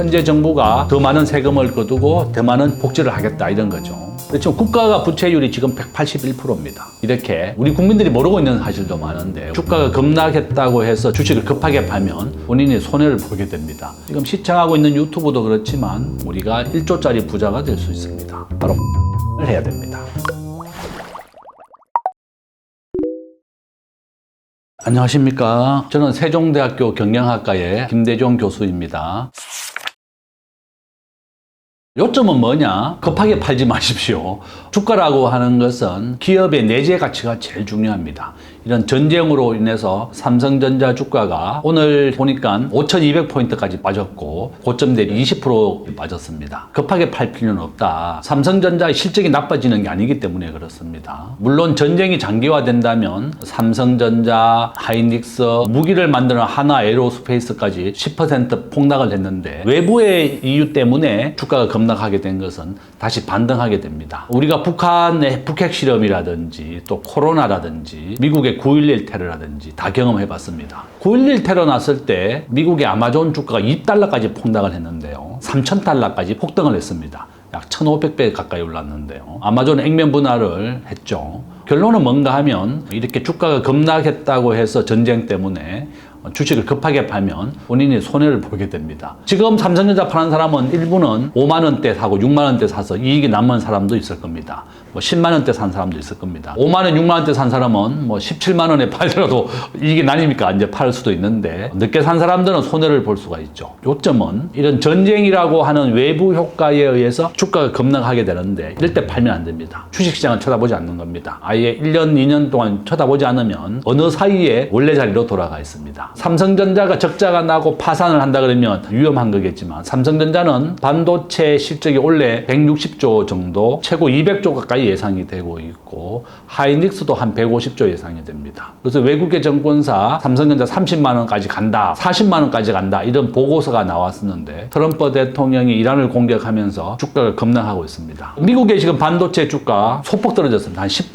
현재 정부가 더 많은 세금을 거두고 더 많은 복지를 하겠다 이런 거죠. 지금 국가가 부채율이 지금 181%입니다. 이렇게 우리 국민들이 모르고 있는 사실도 많은데 주가가 급락했다고 해서 주식을 급하게 팔면 본인이 손해를 보게 됩니다. 지금 시청하고 있는 유튜브도 그렇지만 우리가 1조짜리 부자가 될 수 있습니다. 바로 해야 됩니다. 안녕하십니까. 저는 세종대학교 경영학과의 김대종 교수입니다. 요점은 뭐냐? 급하게 팔지 마십시오. 주가라고 하는 것은 기업의 내재 가치가 제일 중요합니다. 이런 전쟁으로 인해서 삼성전자 주가가 오늘 보니까 5,200포인트까지 빠졌고 고점 대비 20% 빠졌습니다. 급하게 팔 필요는 없다. 삼성전자의 실적이 나빠지는 게 아니기 때문에 그렇습니다. 물론 전쟁이 장기화된다면 삼성전자, 하이닉스, 무기를 만드는 하나 에어로스페이스까지 10% 폭락을 했는데 외부의 이유 때문에 주가가 급락하게 된 것은 다시 반등하게 됩니다. 우리가 북한의 북핵 실험이라든지 또 코로나라든지 미국의 9.11 테러라든지 다 경험해 봤습니다. 9.11 테러 났을 때 미국의 아마존 주가가 2달러까지 폭락을 했는데요. 3,000달러까지 폭등을 했습니다. 약 1,500배 가까이 올랐는데요. 아마존 액면 분할을 했죠. 결론은 뭔가 하면 이렇게 주가가 급락했다고 해서 전쟁 때문에 주식을 급하게 팔면 본인이 손해를 보게 됩니다. 지금 삼성전자 파는 사람은 일부는 5만 원대 사고 6만 원대 사서 이익이 남은 사람도 있을 겁니다. 10만 원대 산 사람도 있을 겁니다. 5만 원, 6만 원대 산 사람은 17만 원에 팔더라도 이익이 나니까 이제 팔 수도 있는데 늦게 산 사람들은 손해를 볼 수가 있죠. 요점은 이런 전쟁이라고 하는 외부 효과에 의해서 주가가 급락하게 되는데 이럴 때 팔면 안 됩니다. 주식시장을 쳐다보지 않는 겁니다. 아예 1년, 2년 동안 쳐다보지 않으면 어느 사이에 원래 자리로 돌아가 있습니다. 삼성전자가 적자가 나고 파산을 한다 그러면 위험한 거겠지만 삼성전자는 반도체 실적이 원래 160조 정도, 최고 200조 가까이 예상이 되고 있고 하이닉스도 한 150조 예상이 됩니다. 그래서 외국의 정권사 삼성전자 30만 원까지 간다, 40만 원까지 간다 이런 보고서가 나왔었는데 트럼프 대통령이 이란을 공격하면서 주가가 급락하고 있습니다. 미국의 지금 반도체 주가 소폭 떨어졌습니다. 한 10%,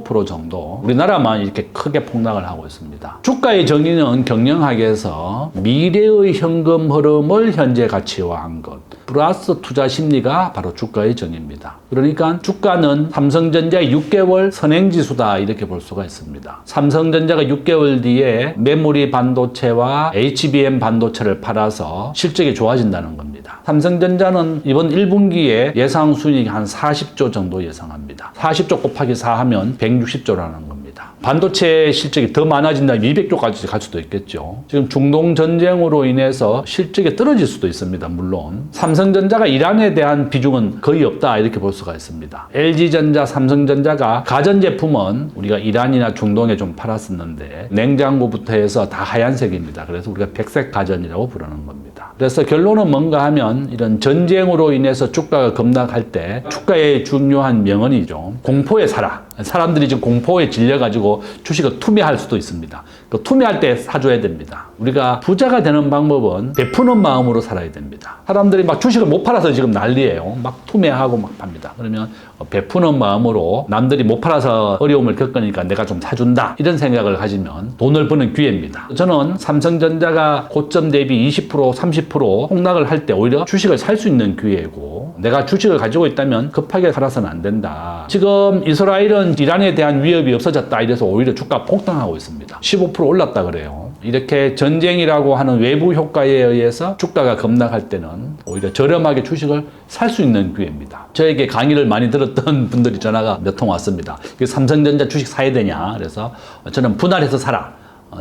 15% 정도. 우리나라만 이렇게 크게 폭락을 하고 있습니다. 주가의 정의는 경영학에서 미래의 현금 흐름을 현재 가치화한 것 플러스 투자 심리가 바로 주가의 정의입니다. 그러니까 주가는 삼성전자의 6개월 선행지수다 이렇게 볼 수가 있습니다. 삼성전자가 6개월 뒤에 메모리 반도체와 HBM 반도체를 팔아서 실적이 좋아진다는 겁니다. 삼성전자는 이번 1분기에 예상 수익이 한 40조 정도 예상합니다. 40조 곱하기 4 하면 160조라는 겁니다. 반도체 실적이 더 많아진다면 200조까지 갈 수도 있겠죠. 지금 중동 전쟁으로 인해서 실적이 떨어질 수도 있습니다. 물론 삼성전자가 이란에 대한 비중은 거의 없다 이렇게 볼 수가 있습니다. LG전자, 삼성전자가 가전제품은 우리가 이란이나 중동에 좀 팔았었는데 냉장고부터 해서 다 하얀색입니다. 그래서 우리가 백색 가전이라고 부르는 겁니다. 그래서 결론은 뭔가 하면 이런 전쟁으로 인해서 주가가 급락할 때 주가의 중요한 명언이죠. 공포에 사라. 사람들이 지금 공포에 질려가지고 주식을 투매할 수도 있습니다. 그 투매할 때 사줘야 됩니다. 우리가 부자가 되는 방법은 베푸는 마음으로 살아야 됩니다. 사람들이 막 주식을 못 팔아서 지금 난리예요. 막 투매하고 막 팝니다. 그러면 베푸는 마음으로 남들이 못 팔아서 어려움을 겪으니까 내가 좀 사준다. 이런 생각을 가지면 돈을 버는 기회입니다. 저는 삼성전자가 고점 대비 20%, 30% 폭락을 할 때 오히려 주식을 살 수 있는 기회고 내가 주식을 가지고 있다면 급하게 팔아서는 안 된다. 지금 이스라엘은 이란에 대한 위협이 없어졌다 이래서 오히려 주가 폭등하고 있습니다. 15% 올랐다 그래요. 이렇게 전쟁이라고 하는 외부 효과에 의해서 주가가 급락할 때는 오히려 저렴하게 주식을 살 수 있는 기회입니다. 저에게 강의를 많이 들었던 분들이 전화가 몇 통 왔습니다. 삼성전자 주식 사야 되냐? 그래서 저는 분할해서 사라.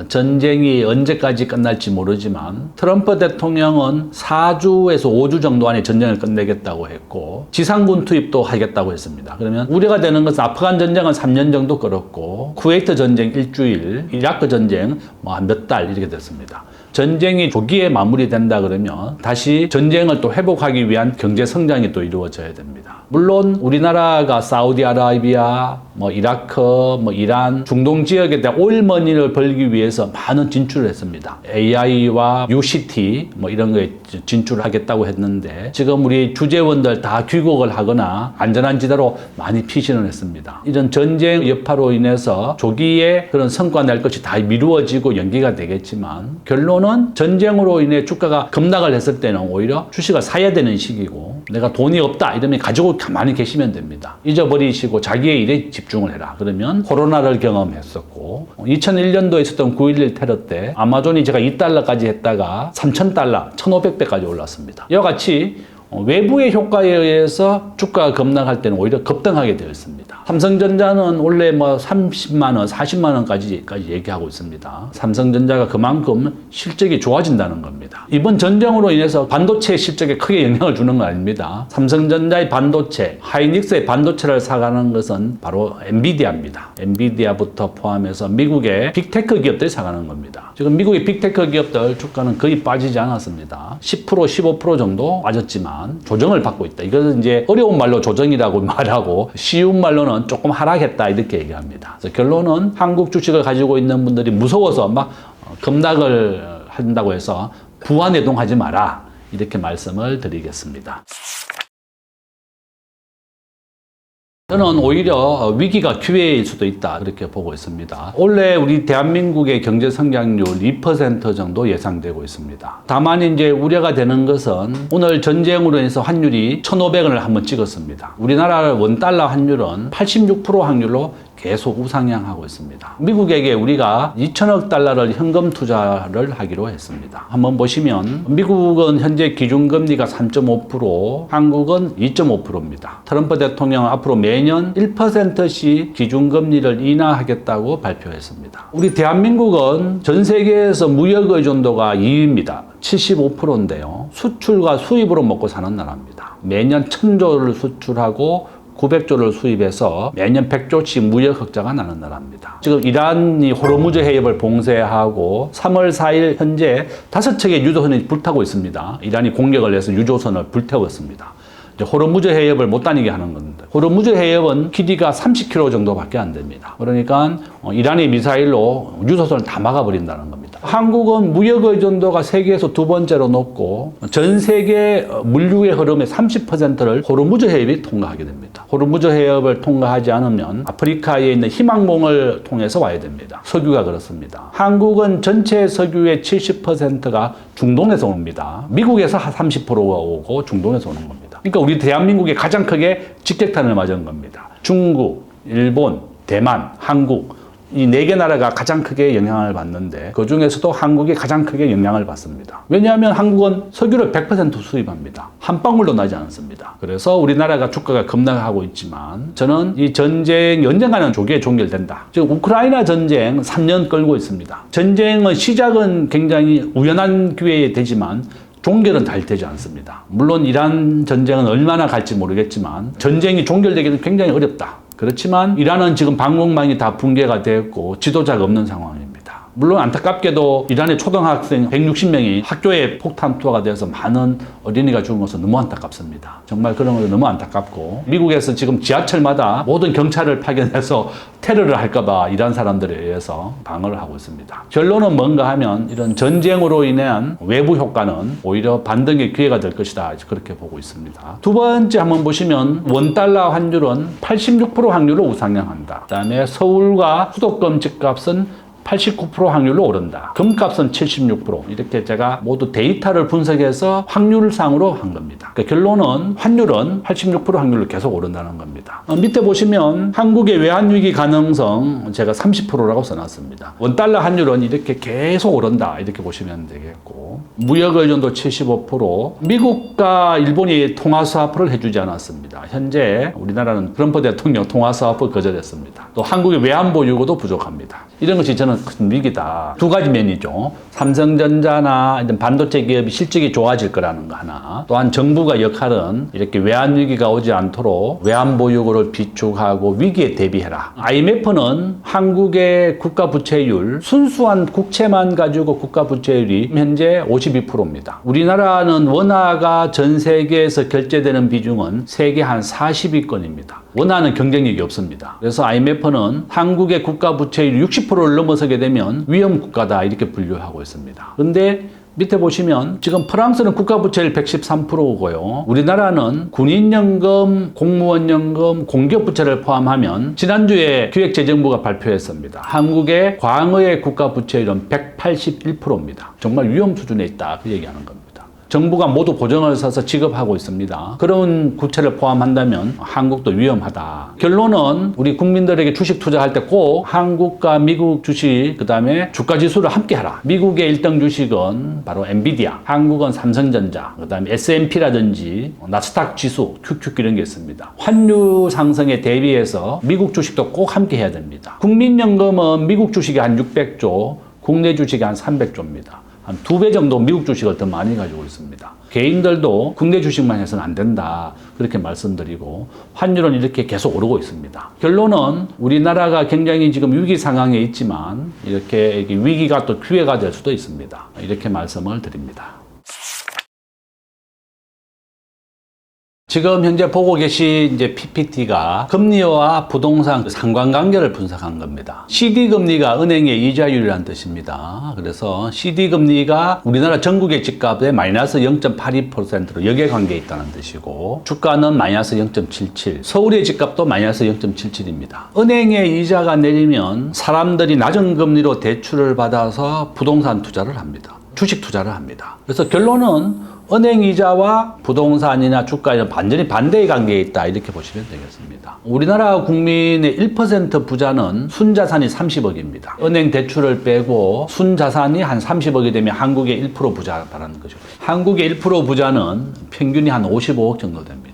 전쟁이 언제까지 끝날지 모르지만 트럼프 대통령은 4주에서 5주 정도 안에 전쟁을 끝내겠다고 했고 지상군 투입도 하겠다고 했습니다. 그러면 우려가 되는 것은 아프간 전쟁은 3년 정도 끌었고 쿠웨이트 전쟁 일주일, 이라크 전쟁 한 몇 달 이렇게 됐습니다. 전쟁이 조기에 마무리된다 그러면 다시 전쟁을 또 회복하기 위한 경제 성장이 또 이루어져야 됩니다. 물론 우리나라가 사우디아라비아, 이라크, 이란, 중동 지역에 대한 오일머니를 벌기 위해서 많은 진출을 했습니다. AI와 UCT 이런 거에 진출을 하겠다고 했는데 지금 우리 주재원들 다 귀국을 하거나 안전한 지대로 많이 피신을 했습니다. 이런 전쟁 여파로 인해서 조기에 그런 성과 낼 것이 다 미루어지고 연기가 되겠지만 결론은 결론은 전쟁으로 인해 주가가 급락을 했을 때는 오히려 주식을 사야 되는 시기고 내가 돈이 없다 이러면 가지고 가만히 계시면 됩니다. 잊어버리시고 자기의 일에 집중을 해라. 그러면 코로나를 경험했었고 2001년도에 있었던 9.11 테러 때 아마존이 제가 2달러까지 했다가 3,000달러, 1,500배까지 올랐습니다. 이와 같이 외부의 효과에 의해서 주가가 급락할 때는 오히려 급등하게 되어 있습니다. 삼성전자는 원래 30만 원, 40만 원까지 얘기하고 있습니다. 삼성전자가 그만큼 실적이 좋아진다는 겁니다. 이번 전쟁으로 인해서 반도체 실적에 크게 영향을 주는 건 아닙니다. 삼성전자의 반도체, 하이닉스의 반도체를 사가는 것은 바로 엔비디아입니다. 엔비디아부터 포함해서 미국의 빅테크 기업들이 사가는 겁니다. 지금 미국의 빅테크 기업들 주가는 거의 빠지지 않았습니다. 10%, 15% 정도 빠졌지만 조정을 받고 있다. 이것은 이제 어려운 말로 조정이라고 말하고 쉬운 말로는 조금 하락했다 이렇게 얘기합니다. 그래서 결론은 한국 주식을 가지고 있는 분들이 무서워서 막 급락을 한다고 해서 부안해동하지 마라 이렇게 말씀을 드리겠습니다. 저는 오히려 위기가 기회일 수도 있다 그렇게 보고 있습니다. 원래 우리 대한민국의 경제 성장률 2% 정도 예상되고 있습니다. 다만 이제 우려가 되는 것은 오늘 전쟁으로 인해서 환율이 1,500원을 한번 찍었습니다. 우리나라 원달러 환율은 86% 확률로 계속 우상향하고 있습니다. 미국에게 우리가 2천억 달러를 현금 투자를 하기로 했습니다. 한번 보시면 미국은 현재 기준금리가 3.5%, 한국은 2.5%입니다. 트럼프 대통령은 앞으로 매년 1%씩 기준금리를 인하하겠다고 발표했습니다. 우리 대한민국은 전 세계에서 무역 의존도가 2위입니다. 75%인데요. 수출과 수입으로 먹고 사는 나라입니다. 매년 1,000조를 수출하고 900조를 수입해서 매년 100조씩 무역 흑자가 나는 나라입니다. 지금 이란이 호르무즈 해협을 봉쇄하고 3월 4일 현재 5척의 유조선이 불타고 있습니다. 이란이 공격을 해서 유조선을 불태웠습니다. 호르무즈 해협을 못 다니게 하는 건데 호르무즈 해협은 길이가 30km 정도밖에 안 됩니다. 그러니까 이란의 미사일로 유조선을 다 막아버린다는 겁니다. 한국은 무역 의존도가 세계에서 두 번째로 높고 전 세계 물류의 흐름의 30%를 호르무즈 해협이 통과하게 됩니다. 호르무즈 해협을 통과하지 않으면 아프리카에 있는 희망봉을 통해서 와야 됩니다. 석유가 그렇습니다. 한국은 전체 석유의 70%가 중동에서 옵니다. 미국에서 30%가 오고 중동에서 오는 겁니다. 그러니까 우리 대한민국이 가장 크게 직격탄을 맞은 겁니다. 중국, 일본, 대만, 한국 이 4개 나라가 가장 크게 영향을 받는데 그 중에서도 한국이 가장 크게 영향을 받습니다. 왜냐하면 한국은 석유를 100% 수입합니다. 한 방울도 나지 않습니다. 그래서 우리나라가 주가가 급락하고 있지만 저는 이 전쟁이 언젠가는 조기에 종결된다. 지금 우크라이나 전쟁 3년 끌고 있습니다. 전쟁은 시작은 굉장히 우연한 기회에 되지만 종결은 잘 되지 않습니다. 물론 이란 전쟁은 얼마나 갈지 모르겠지만 전쟁이 종결되기는 굉장히 어렵다. 그렇지만 이란은 지금 방공망이 다 붕괴가 되었고 지도자가 없는 상황입니다. 물론 안타깝게도 이란의 초등학생 160명이 학교에 폭탄 투하가 되어서 많은 어린이가 죽은 것은 너무 안타깝습니다. 정말 그런 것도 너무 안타깝고 미국에서 지금 지하철마다 모든 경찰을 파견해서 테러를 할까봐 이란 사람들에 의해서 방어를 하고 있습니다. 결론은 뭔가 하면 이런 전쟁으로 인한 외부 효과는 오히려 반등의 기회가 될 것이다 그렇게 보고 있습니다. 두 번째 한번 보시면 원달러 환율은 86% 확률로 우상향한다. 그 다음에 서울과 수도권 집값은 89% 확률로 오른다. 금값은 76%. 이렇게 제가 모두 데이터를 분석해서 확률상으로 한 겁니다. 그러니까 결론은 환율은 86% 확률로 계속 오른다는 겁니다. 밑에 보시면 한국의 외환위기 가능성 제가 30%라고 써놨습니다. 원달러 환율은 이렇게 계속 오른다. 이렇게 보시면 되겠고 무역 의존도 75%. 미국과 일본이 통화수화풀을 해주지 않았습니다. 현재 우리나라는 트럼프 대통령 통화수화풀 거절했습니다. 또 한국의 외환보 유고도 부족합니다. 이런 것이 저는 큰 위기다. 두 가지 면이죠. 삼성전자나 이런 반도체 기업이 실적이 좋아질 거라는 거 하나. 또한 정부가 역할은 이렇게 외환 위기가 오지 않도록 외환 보유고를 비축하고 위기에 대비해라. IMF는 한국의 국가 부채율, 순수한 국채만 가지고 국가 부채율이 현재 52%입니다. 우리나라는 원화가 전 세계에서 결제되는 비중은 세계 한 40위권입니다. 원화는 경쟁력이 없습니다. 그래서 IMF는 한국의 국가 부채율 60%를 넘어서게 되면 위험 국가다 이렇게 분류하고 있습니다. 그런데 밑에 보시면 지금 프랑스는 국가부채율 113%고요. 우리나라는 군인연금, 공무원연금, 공기업부채를 포함하면 지난주에 기획재정부가 발표했습니다. 한국의 과거의 국가부채율은 181%입니다. 정말 위험 수준에 있다 그 얘기하는 겁니다. 정부가 모두 보증을 서서 지급하고 있습니다. 그런 국채를 포함한다면 한국도 위험하다. 결론은 우리 국민들에게 주식 투자할 때 꼭 한국과 미국 주식, 그 다음에 주가 지수를 함께 하라. 미국의 1등 주식은 바로 엔비디아, 한국은 삼성전자, 그 다음에 S&P라든지 나스닥 지수, QQQ 이런 게 있습니다. 환율 상승에 대비해서 미국 주식도 꼭 함께 해야 됩니다. 국민연금은 미국 주식이 한 600조, 국내 주식이 한 300조입니다. 한 2배 정도 미국 주식을 더 많이 가지고 있습니다. 개인들도 국내 주식만 해서는 안 된다. 그렇게 말씀드리고 환율은 이렇게 계속 오르고 있습니다. 결론은 우리나라가 굉장히 지금 위기 상황에 있지만 이렇게 위기가 또 기회가 될 수도 있습니다. 이렇게 말씀을 드립니다. 지금 현재 보고 계신 이제 PPT가 금리와 부동산 상관관계를 분석한 겁니다. CD 금리가 은행의 이자율이라는 뜻입니다. 그래서 CD 금리가 우리나라 전국의 집값의 마이너스 0.82%로 역액관계에 있다는 뜻이고 주가는 마이너스 0.77, 서울의 집값도 마이너스 0.77입니다. 은행의 이자가 내리면 사람들이 낮은 금리로 대출을 받아서 부동산 투자를 합니다. 주식 투자를 합니다. 그래서 결론은 은행 이자와 부동산이나 주가는 완전히 반대의 관계에 있다 이렇게 보시면 되겠습니다. 우리나라 국민의 1% 부자는 순자산이 30억입니다. 은행 대출을 빼고 순자산이 한 30억이 되면 한국의 1% 부자라는 거죠. 한국의 1% 부자는 평균이 한 55억 정도 됩니다.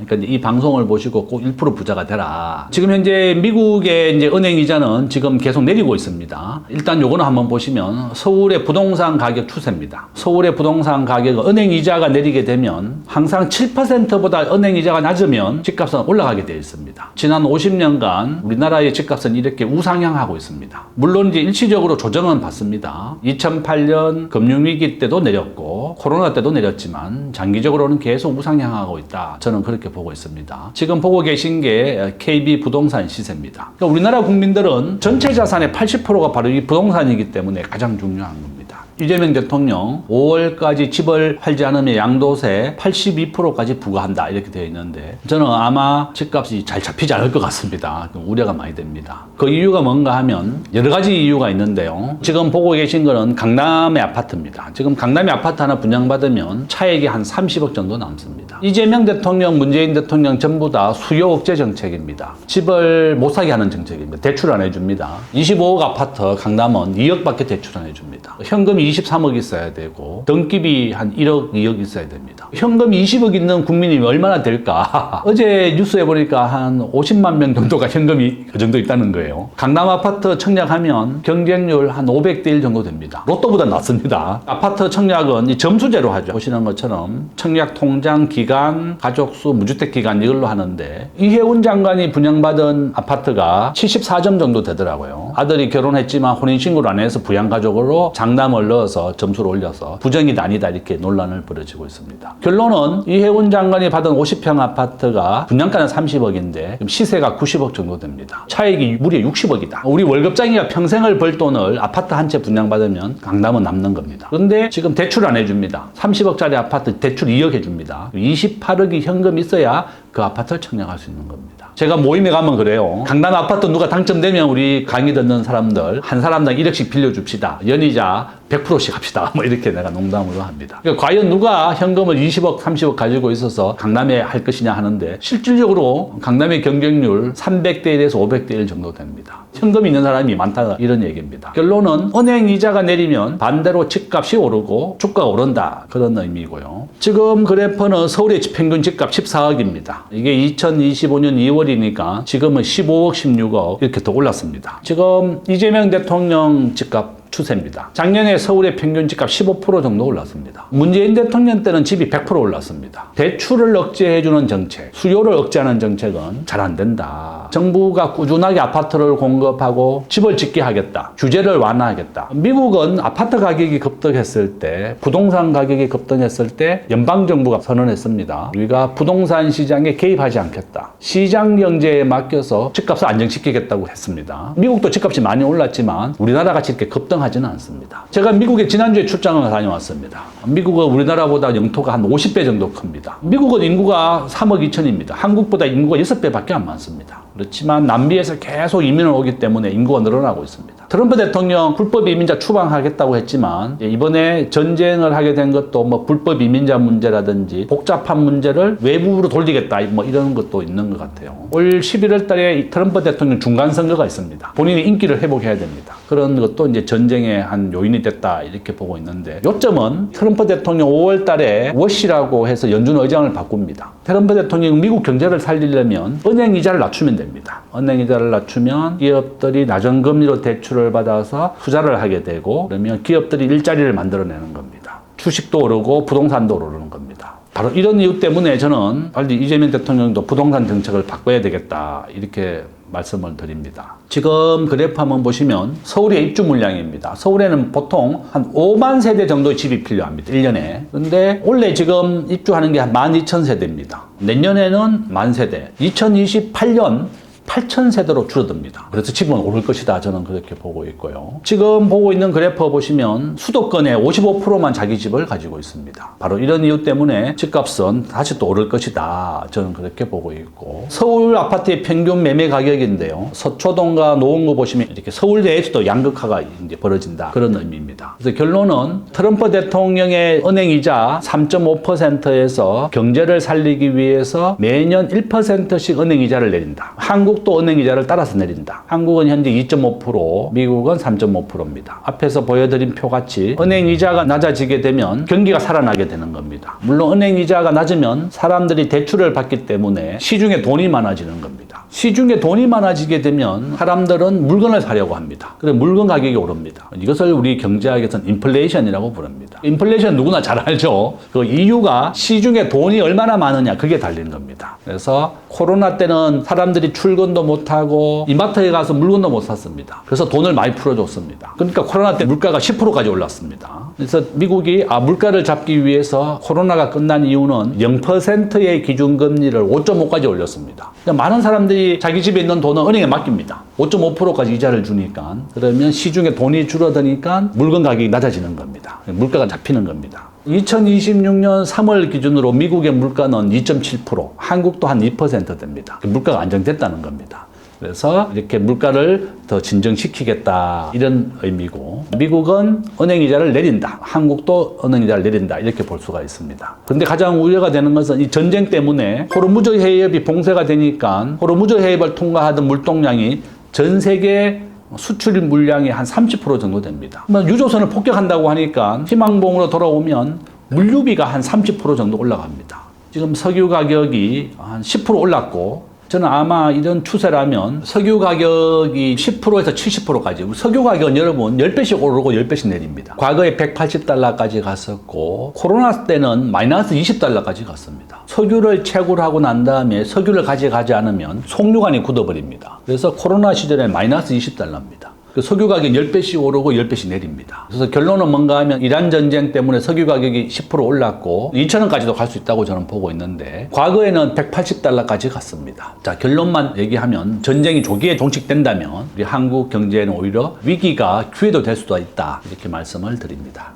그러니까 이 방송을 보시고 꼭 1% 부자가 되라. 지금 현재 미국의 이제 은행 이자는 지금 계속 내리고 있습니다. 일단 요거는 한번 보시면 서울의 부동산 가격 추세입니다. 서울의 부동산 가격은 은행 이자가 내리게 되면 항상 7%보다 은행 이자가 낮으면 집값은 올라가게 되어 있습니다. 지난 50년간 우리나라의 집값은 이렇게 우상향하고 있습니다. 물론 이제 일시적으로 조정은 받습니다. 2008년 금융위기 때도 내렸고 코로나 때도 내렸지만 장기적으로는 계속 우상향하고 있다. 저는 그렇게 보고 있습니다. 지금 보고 계신 게 KB 부동산 시세입니다. 그러니까 우리나라 국민들은 전체 자산의 80%가 바로 이 부동산이기 때문에 가장 중요한 겁니다. 이재명 대통령 5월까지 집을 팔지 않으면 양도세 82%까지 부과한다 이렇게 되어 있는데 저는 아마 집값이 잘 잡히지 않을 것 같습니다. 우려가 많이 됩니다. 그 이유가 뭔가 하면 여러 가지 이유가 있는데요. 지금 보고 계신 거는 강남의 아파트입니다. 지금 강남의 아파트 하나 분양받으면 차액이 한 30억 정도 남습니다. 이재명 대통령, 문재인 대통령 전부 다 수요 억제 정책입니다. 집을 못 사게 하는 정책입니다. 대출 안 해줍니다. 25억 아파트 강남은 2억밖에 대출 안 해줍니다. 현금이 23억 있어야 되고 등기비 한 1억, 2억 있어야 됩니다. 현금 20억 있는 국민이 얼마나 될까? 어제 뉴스에 보니까 한 50만 명 정도가 현금이 그 정도 있다는 거예요. 강남 아파트 청약하면 경쟁률 한 500대 1 정도 됩니다. 로또보다 낫습니다. 아파트 청약은 점수제로 하죠. 보시는 것처럼 청약 통장 기간, 가족수, 무주택 기간 이걸로 하는데 이해운 장관이 분양받은 아파트가 74점 정도 되더라고요. 아들이 결혼했지만 혼인신고를 안 해서 부양가족으로 장남을 넣어서 점수를 올려서 부정이 아니다 이렇게 논란을 벌어지고 있습니다. 결론은 이해운 장관이 받은 50평 아파트가 분양가는 30억인데 시세가 90억 정도 됩니다. 차익이 무려 60억이다. 우리 월급장이가 평생을 벌 돈을 아파트 한 채 분양받으면 강남은 남는 겁니다. 그런데 지금 대출 안 해줍니다. 30억짜리 아파트 대출 2억 해줍니다. 28억이 현금 있어야 그 아파트를 청약할 수 있는 겁니다. 제가 모임에 가면 그래요. 강남 아파트 누가 당첨되면 우리 강의 듣는 사람들 한 사람당 1억씩 빌려줍시다. 연이자 100%씩 합시다. 뭐 이렇게 내가 농담으로 합니다. 그러니까 과연 누가 현금을 20억, 30억 가지고 있어서 강남에 할 것이냐 하는데 실질적으로 강남의 경쟁률 300대 1에서 500대 1 정도 됩니다. 현금이 있는 사람이 많다 이런 얘기입니다. 결론은 은행 이자가 내리면 반대로 집값이 오르고 주가가 오른다 그런 의미고요. 지금 그래프는 서울의 평균 집값 14억입니다. 이게 2025년 2월이니까 지금은 15억, 16억 이렇게 더 올랐습니다. 지금 이재명 대통령 집값 추세입니다. 작년에 서울의 평균 집값 15% 정도 올랐습니다. 문재인 대통령 때는 집이 100% 올랐습니다. 대출을 억제해주는 정책, 수요를 억제하는 정책은 잘 안 된다. 정부가 꾸준하게 아파트를 공급하고 집을 짓게 하겠다. 규제를 완화하겠다. 미국은 아파트 가격이 급등했을 때, 부동산 가격이 급등했을 때 연방정부가 선언했습니다. 우리가 부동산 시장에 개입하지 않겠다. 시장 경제에 맡겨서 집값을 안정시키겠다고 했습니다. 미국도 집값이 많이 올랐지만 우리나라 같이 이렇게 급등 일정하지는 않습니다. 제가 미국에 지난주에 출장을 다녀왔습니다. 미국은 우리나라보다 영토가 한 50배 정도 큽니다. 미국은 인구가 3억 2천입니다. 한국보다 인구가 6배밖에 안 많습니다. 그렇지만 남미에서 계속 이민을 오기 때문에 인구가 늘어나고 있습니다. 트럼프 대통령 불법 이민자 추방하겠다고 했지만 이번에 전쟁을 하게 된 것도 뭐 불법 이민자 문제라든지 복잡한 문제를 외부로 돌리겠다 뭐 이런 것도 있는 것 같아요. 올 11월 달에 트럼프 대통령 중간 선거가 있습니다. 본인의 인기를 회복해야 됩니다. 그런 것도 이제 전쟁의 한 요인이 됐다 이렇게 보고 있는데, 요점은 트럼프 대통령 5월 달에 워시라고 해서 연준 의장을 바꿉니다. 트럼프 대통령 미국 경제를 살리려면 은행 이자를 낮추면 됩니다. 은행 이자를 낮추면 기업들이 낮은 금리로 대출을 받아서 투자를 하게 되고, 그러면 기업들이 일자리를 만들어내는 겁니다. 주식도 오르고 부동산도 오르는 겁니다. 바로 이런 이유 때문에 저는 빨리 이재명 대통령도 부동산 정책을 바꿔야 되겠다 이렇게 말씀을 드립니다. 지금 그래프 한번 보시면 서울의 입주 물량입니다. 서울에는 보통 한 5만 세대 정도의 집이 필요합니다. 1년에. 근데 원래 지금 입주하는 게 한 12,000세대입니다. 내년에는 10,000세대. 2028년 8,000세대로 줄어듭니다. 그래서 집은 오를 것이다. 저는 그렇게 보고 있고요. 지금 보고 있는 그래프 보시면 수도권의 55%만 자기 집을 가지고 있습니다. 바로 이런 이유 때문에 집값은 다시 또 오를 것이다. 저는 그렇게 보고 있고, 서울 아파트의 평균 매매 가격인데요. 서초동과 노원구 보시면 이렇게 서울 내에서도 양극화가 이제 벌어진다. 그런 의미입니다. 그래서 결론은 트럼프 대통령의 은행이자 3.5%에서 경제를 살리기 위해서 매년 1%씩 은행이자를 내린다. 한국도 은행이자를 따라서 내린다. 한국은 현재 2.5%, 미국은 3.5%입니다. 앞에서 보여드린 표같이 은행이자가 낮아지게 되면 경기가 살아나게 되는 겁니다. 물론 은행이자가 낮으면 사람들이 대출을 받기 때문에 시중에 돈이 많아지는 겁니다. 시중에 돈이 많아지게 되면 사람들은 물건을 사려고 합니다. 그래서 물건 가격이 오릅니다. 이것을 우리 경제학에서는 인플레이션이라고 부릅니다. 인플레이션 누구나 잘 알죠. 그 이유가 시중에 돈이 얼마나 많으냐, 그게 달린 겁니다. 그래서 코로나 때는 사람들이 출근도 못하고 이마트에 가서 물건도 못 샀습니다. 그래서 돈을 많이 풀어줬습니다. 그러니까 코로나 때 물가가 10%까지 올랐습니다. 그래서 미국이 물가를 잡기 위해서 코로나가 끝난 이유는 0%의 기준금리를 5.5까지 올렸습니다. 많은 사람들이 자기 집에 있는 돈은 은행에 맡깁니다. 5.5%까지 이자를 주니까. 그러면 시중에 돈이 줄어드니까 물건 가격이 낮아지는 겁니다. 물가가 잡히는 겁니다. 2026년 3월 기준으로 미국의 물가는 2.7%, 한국도 한 2% 됩니다. 물가가 안정됐다는 겁니다. 그래서 이렇게 물가를 더 진정시키겠다 이런 의미고, 미국은 은행이자를 내린다, 한국도 은행이자를 내린다 이렇게 볼 수가 있습니다. 그런데 가장 우려가 되는 것은 이 전쟁 때문에 호르무즈 해협이 봉쇄가 되니까 호르무즈 해협을 통과하던 물동량이 전 세계 수출 물량이 한 30% 정도 됩니다. 유조선을 폭격한다고 하니까 희망봉으로 돌아오면 물류비가 한 30% 정도 올라갑니다. 지금 석유 가격이 한 10% 올랐고, 저는 아마 이런 추세라면 석유 가격이 10%에서 70%까지, 석유 가격은 여러분 10배씩 오르고 10배씩 내립니다. 과거에 180달러까지 갔었고, 코로나 때는 마이너스 20달러까지 갔습니다. 석유를 채굴 하고 난 다음에 석유를 가져가지 않으면 송유관이 굳어버립니다. 그래서 코로나 시절에 마이너스 20달러입니다. 석유 가격이 10배씩 오르고 10배씩 내립니다. 그래서 결론은 뭔가 하면 이란 전쟁 때문에 석유 가격이 10% 올랐고 2,000원까지도 갈 수 있다고 저는 보고 있는데, 과거에는 180달러까지 갔습니다. 자, 결론만 얘기하면 전쟁이 조기에 종식된다면 우리 한국 경제에는 오히려 위기가 기회도 될 수도 있다, 이렇게 말씀을 드립니다.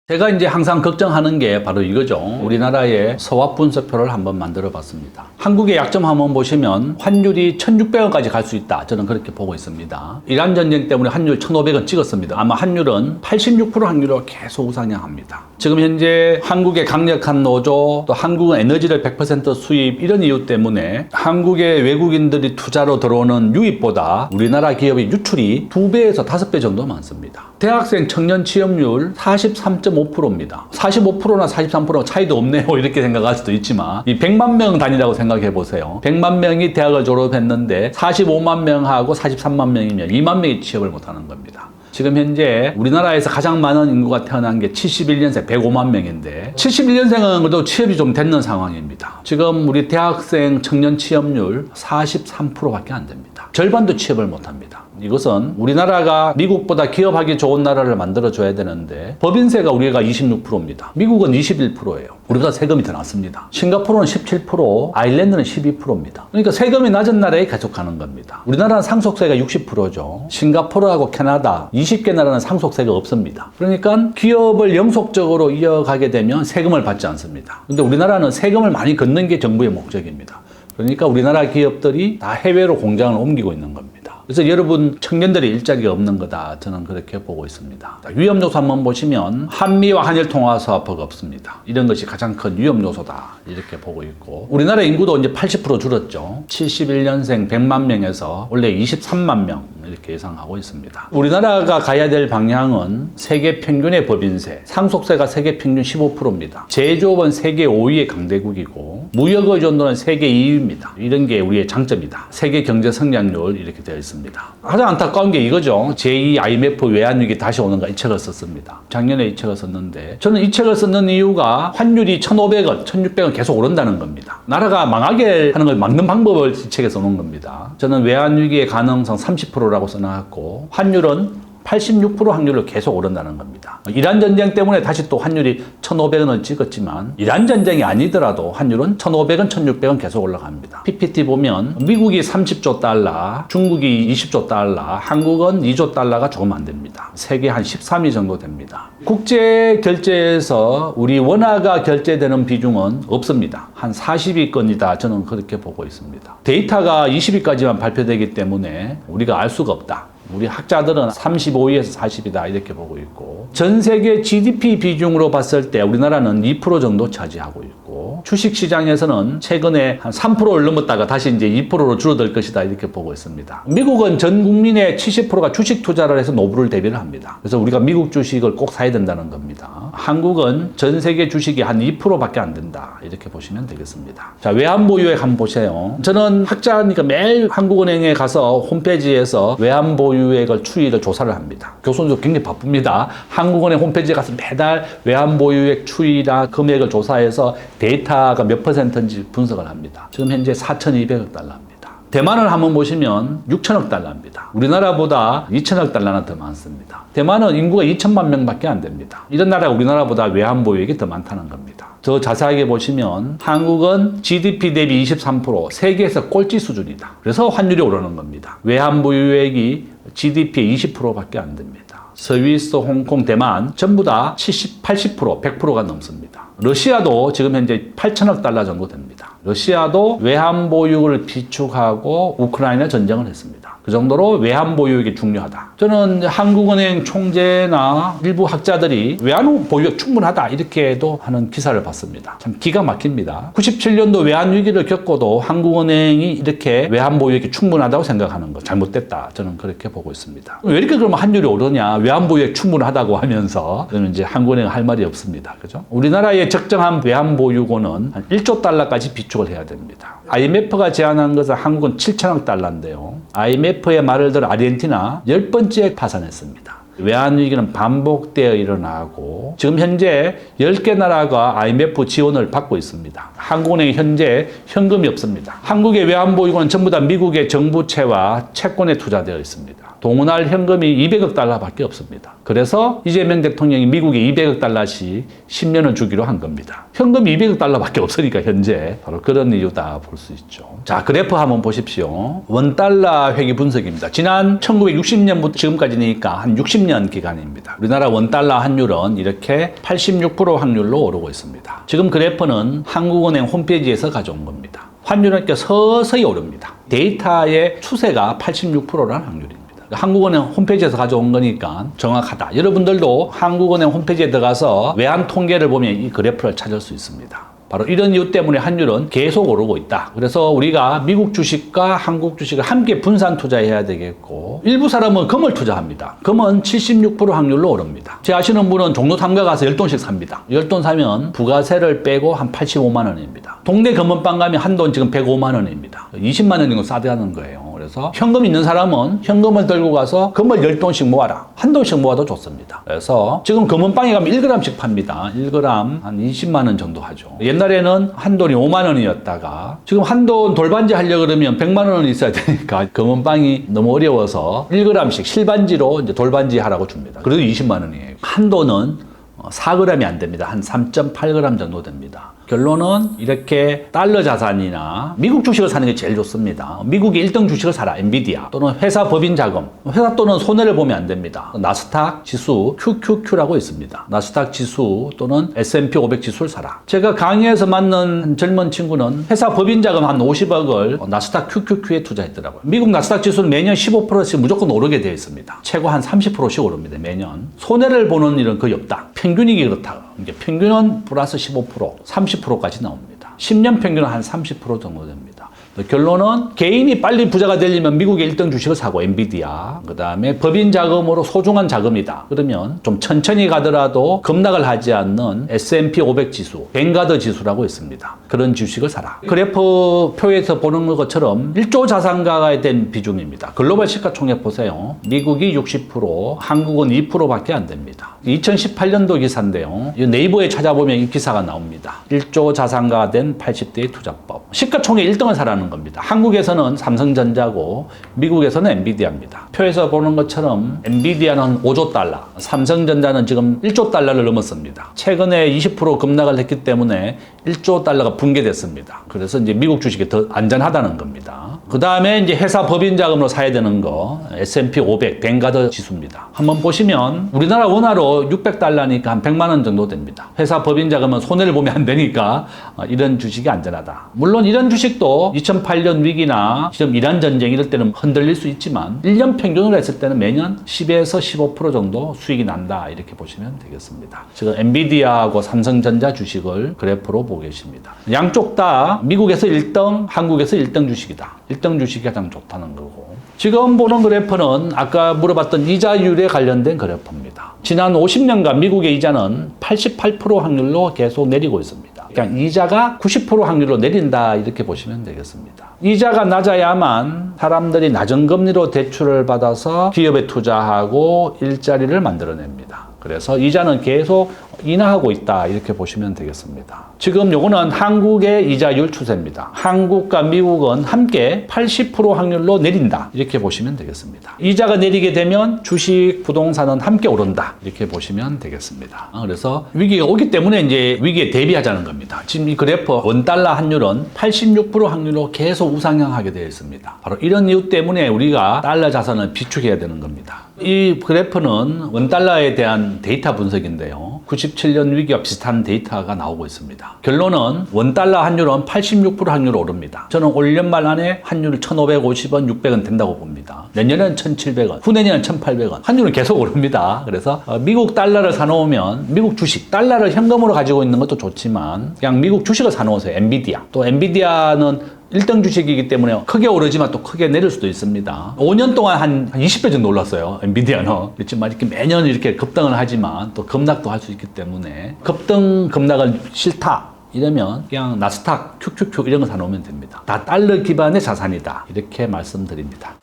제가 이제 항상 걱정하는 게 바로 이거죠. 우리나라의 서학 분석표를 한번 만들어 봤습니다. 한국의 약점 한번 보시면 환율이 1,600원까지 갈 수 있다. 저는 그렇게 보고 있습니다. 이란 전쟁 때문에 환율 1,500원 찍었습니다. 아마 환율은 86% 확률로 계속 우상향합니다. 지금 현재 한국의 강력한 노조, 또 한국은 에너지를 100% 수입, 이런 이유 때문에 한국의 외국인들이 투자로 들어오는 유입보다 우리나라 기업의 유출이 2배에서 5배 정도 많습니다. 대학생 청년 취업률 43.5%입니다. 45%나 43% 차이도 없네요. 이렇게 생각할 수도 있지만, 이 100만 명 단위라고 생각해 보세요. 100만 명이 대학을 졸업했는데 45만 명하고 43만 명이면 2만 명이 취업을 못하는 겁니다. 지금 현재 우리나라에서 가장 많은 인구가 태어난 게 71년생 105만 명인데, 71년생은 그래도 취업이 좀 됐는 상황입니다. 지금 우리 대학생 청년 취업률 43%밖에 안 됩니다. 절반도 취업을 못 합니다. 이것은 우리나라가 미국보다 기업하기 좋은 나라를 만들어줘야 되는데 법인세가 우리가 26%입니다. 미국은 21%예요. 우리가 세금이 더 낮습니다. 싱가포르는 17%, 아일랜드는 12%입니다. 그러니까 세금이 낮은 나라에 계속 가는 겁니다. 우리나라는 상속세가 60%죠. 싱가포르하고 캐나다 20개 나라는 상속세가 없습니다. 그러니까 기업을 영속적으로 이어가게 되면 세금을 받지 않습니다. 근데 우리나라는 세금을 많이 걷는 게 정부의 목적입니다. 그러니까 우리나라 기업들이 다 해외로 공장을 옮기고 있는 겁니다. 그래서 여러분 청년들이 일자리가 없는 거다. 저는 그렇게 보고 있습니다. 위험 요소 한번 보시면 한미와 한일 통화 사업화가 없습니다. 이런 것이 가장 큰 위험 요소다. 이렇게 보고 있고 우리나라 인구도 이제 80% 줄었죠. 71년생 100만 명에서 원래 23만 명 이렇게 예상하고 있습니다. 우리나라가 가야 될 방향은 세계 평균의 법인세, 상속세가 세계 평균 15%입니다. 제조업은 세계 5위의 강대국이고 무역 의존도는 세계 2위입니다. 이런 게 우리의 장점이다. 세계 경제 성장률 이렇게 되어 있습니다. 가장 안타까운 게 이거죠. 제2 IMF 외환위기 다시 오는가 이 책을 썼습니다. 작년에 이 책을 썼는데 저는 이 책을 썼는 이유가 환율이 1,500원, 1,600원 계속 오른다는 겁니다. 나라가 망하게 하는 걸 막는 방법을 이 책에 써놓은 겁니다. 저는 외환위기의 가능성 30%라고 써놨고 환율은 86% 확률로 계속 오른다는 겁니다. 이란 전쟁 때문에 다시 또 환율이 1,500원을 찍었지만 이란 전쟁이 아니더라도 환율은 1,500원, 1,600원 계속 올라갑니다. PPT 보면 미국이 30조 달러, 중국이 20조 달러, 한국은 2조 달러가 조금 안 됩니다. 세계 한 13위 정도 됩니다. 국제 결제에서 우리 원화가 결제되는 비중은 없습니다. 한 40위권이다. 저는 그렇게 보고 있습니다. 데이터가 20위까지만 발표되기 때문에 우리가 알 수가 없다. 우리 학자들은 35위에서 40이다 이렇게 보고 있고 전 세계 GDP 비중으로 봤을 때 우리나라는 2% 정도 차지하고 있고 주식시장에서는 최근에 한 3%를 넘었다가 다시 이제 2%로 줄어들 것이다 이렇게 보고 있습니다. 미국은 전 국민의 70%가 주식 투자를 해서 노후를 대비를 합니다. 그래서 우리가 미국 주식을 꼭 사야 된다는 겁니다. 한국은 전 세계 주식이 한 2%밖에 안 된다 이렇게 보시면 되겠습니다. 자, 외환보유액 한번 보세요. 저는 학자니까 매일 한국은행에 가서 홈페이지에서 외환보유액을 추이를 조사를 합니다. 교수님도 굉장히 바쁩니다. 한국은행 홈페이지에 가서 매달 외환보유액 추이나 금액을 조사해서 데이터가 몇 %인지 분석을 합니다. 지금 현재 4,200억 달러입니다. 대만을 한번 보시면 6천억 달러입니다. 우리나라보다 2천억 달러나 더 많습니다. 대만은 인구가 2천만 명밖에 안 됩니다. 이런 나라가 우리나라보다 외환보유액이 더 많다는 겁니다. 더 자세하게 보시면 한국은 GDP 대비 23%, 세계에서 꼴찌 수준이다. 그래서 환율이 오르는 겁니다. 외환보유액이 GDP의 20%밖에 안 됩니다. 스위스, 홍콩, 대만 전부 다 70, 80%, 100%가 넘습니다. 러시아도 지금 현재 8천억 달러 정도 됩니다. 러시아도 외환보유를 비축하고 우크라이나 전쟁을 했습니다. 그 정도로 외환보유액이 중요하다. 저는 한국은행 총재나 일부 학자들이 외환보유액 충분하다 이렇게도 하는 기사를 봤습니다. 참 기가 막힙니다. 97년도 외환위기를 겪고도 한국은행이 이렇게 외환보유액이 충분하다고 생각하는 거 잘못됐다. 저는 그렇게 보고 있습니다. 왜 이렇게 그러면 환율이 오르냐? 외환보유액 충분하다고 하면서 저는 이제 한국은행 할 말이 없습니다. 그죠? 우리나라의 적정한 외환보유고는 한 1조 달러까지 비축을 해야 됩니다. IMF가 제안한 것은 한국은 7천억 달러인데요. IMF의 말을 들어 아르헨티나 10번째 파산했습니다. 외환위기는 반복되어 일어나고 지금 현재 10개 나라가 IMF 지원을 받고 있습니다. 한국은행이 현재 현금이 없습니다. 한국의 외환보유고는 전부 다 미국의 정부채와 채권에 투자되어 있습니다. 동원할 현금이 200억 달러밖에 없습니다. 그래서 이재명 대통령이 미국에 200억 달러씩 10년을 주기로 한 겁니다. 현금이 200억 달러밖에 없으니까 현재 바로 그런 이유다 볼 수 있죠. 자, 그래프 한번 보십시오. 원달러 회귀 분석입니다. 지난 1960년부터 지금까지니까 한 60년 기간입니다. 우리나라 원달러 환율은 이렇게 86% 확률로 오르고 있습니다. 지금 그래프는 한국은행 홈페이지에서 가져온 겁니다. 환율은 이렇게 서서히 오릅니다. 데이터의 추세가 86%라는 확률입니다. 한국은행 홈페이지에서 가져온 거니까 정확하다. 여러분들도 한국은행 홈페이지에 들어가서 외환 통계를 보면 이 그래프를 찾을 수 있습니다. 바로 이런 이유 때문에 환율은 계속 오르고 있다. 그래서 우리가 미국 주식과 한국 주식을 함께 분산 투자해야 되겠고 일부 사람은 금을 투자합니다. 금은 76% 확률로 오릅니다. 제 아시는 분은 종로 상가 가서 10돈씩 삽니다. 10돈 사면 부가세를 빼고 한 85만 원입니다. 동네 금은방 가면 한 돈 지금 105만 원입니다. 20만 원 정도 싸다는 거예요. 그래서 현금 있는 사람은 현금을 들고 가서 금을 10돈씩 모아라. 한 돈씩 모아도 좋습니다. 그래서 지금 금은방에 가면 1g씩 팝니다. 1g 한 20만 원 정도 하죠. 옛날에는 한 돈이 5만 원이었다가 지금 한 돈 돌반지 하려고 그러면 100만 원은 있어야 되니까 금은방이 너무 어려워서 1g씩 실반지로 이제 돌반지 하라고 줍니다. 그래도 20만 원이에요. 한 돈은 4g이 안 됩니다. 한 3.8g 정도 됩니다. 결론은 이렇게 달러 자산이나 미국 주식을 사는 게 제일 좋습니다. 미국의 1등 주식을 사라. 엔비디아 또는 회사 법인 자금. 회사 또는 손해를 보면 안 됩니다. 나스닥 지수 QQQ라고 있습니다. 나스닥 지수 또는 S&P 500 지수를 사라. 제가 강의에서 만난 젊은 친구는 회사 법인 자금 한 50억을 나스닥 QQQ에 투자했더라고요. 미국 나스닥 지수는 매년 15%씩 무조건 오르게 되어 있습니다. 최고 한 30%씩 오릅니다. 매년. 손해를 보는 일은 거의 없다. 평균이기 그렇다. 이게 평균은 플러스 15%, 30%까지 나옵니다. 10년 평균은 한 30% 정도 됩니다. 결론은 개인이 빨리 부자가 되려면 미국의 1등 주식을 사고 엔비디아, 그 다음에 법인 자금으로 소중한 자금이다. 그러면 좀 천천히 가더라도 급락을 하지 않는 S&P 500 지수, 뱅가드 지수라고 있습니다. 그런 주식을 사라. 그래프 표에서 보는 것처럼 1조 자산가에 된 비중입니다. 글로벌 시가총액 보세요. 미국이 60%, 한국은 2%밖에 안 됩니다. 2018년도 기사인데요. 네이버에 찾아보면 이 기사가 나옵니다. 1조 자산가가 된 80대의 투자법. 시가총액 1등을 사라는 겁니다. 한국에서는 삼성전자고 미국에서는 엔비디아입니다. 표에서 보는 것처럼 엔비디아는 5조 달러, 삼성전자는 지금 1조 달러를 넘었습니다. 최근에 20% 급락을 했기 때문에 1조 달러가 붕괴됐습니다. 그래서 이제 미국 주식이 더 안전하다는 겁니다. 그 다음에 이제 회사 법인 자금으로 사야 되는 거 S&P 500 뱅가드 지수입니다. 한번 보시면 우리나라 원화로 600달러니까 한 100만 원 정도 됩니다. 회사 법인 자금은 손해를 보면 안 되니까 이런 주식이 안전하다. 물론 이런 주식도 2008년 위기나 지금 이란 전쟁 이럴 때는 흔들릴 수 있지만 1년 평균으로 했을 때는 매년 10에서 15% 정도 수익이 난다. 이렇게 보시면 되겠습니다. 지금 엔비디아하고 삼성전자 주식을 그래프로 보고 계십니다. 양쪽 다 미국에서 1등, 한국에서 1등 주식이다. 1등 주식이 가장 좋다는 거고. 지금 보는 그래프는 아까 물어봤던 이자율에 관련된 그래프입니다. 지난 50년간 미국의 이자는 88% 확률로 계속 내리고 있습니다. 그러니까 이자가 90% 확률로 내린다 이렇게 보시면 되겠습니다. 이자가 낮아야만 사람들이 낮은 금리로 대출을 받아서 기업에 투자하고 일자리를 만들어냅니다. 그래서 이자는 계속 인하하고 있다 이렇게 보시면 되겠습니다. 지금 요거는 한국의 이자율 추세입니다. 한국과 미국은 함께 80% 확률로 내린다 이렇게 보시면 되겠습니다. 이자가 내리게 되면 주식, 부동산은 함께 오른다 이렇게 보시면 되겠습니다. 그래서 위기가 오기 때문에 이제 위기에 대비하자는 겁니다. 지금 이 그래프 원달러 환율은 86% 확률로 계속 우상향하게 되어 있습니다. 바로 이런 이유 때문에 우리가 달러 자산을 비축해야 되는 겁니다. 이 그래프는 원달러에 대한 데이터 분석인데요. 97년 위기와 비슷한 데이터가 나오고 있습니다. 결론은 원달러 환율은 86% 확률로 오릅니다. 저는 올 연말 안에 환율을 1,550원, 600원 된다고 봅니다. 내년에는 1,700원, 후내년에는 1,800원. 환율은 계속 오릅니다. 그래서 미국 달러를 사놓으면 미국 주식, 달러를 현금으로 가지고 있는 것도 좋지만 그냥 미국 주식을 사놓으세요. 엔비디아. 또 엔비디아는 1등 주식이기 때문에 크게 오르지만 또 크게 내릴 수도 있습니다. 5년 동안 한 20배 정도 올랐어요. 엔비디아는. 그렇지만 이렇게 매년 이렇게 급등을 하지만 또 급락도 할 수 있기 때문에 급등, 급락은 싫다. 이러면 그냥 나스닥, QQQ 이런 거 사놓으면 됩니다. 다 달러 기반의 자산이다. 이렇게 말씀드립니다.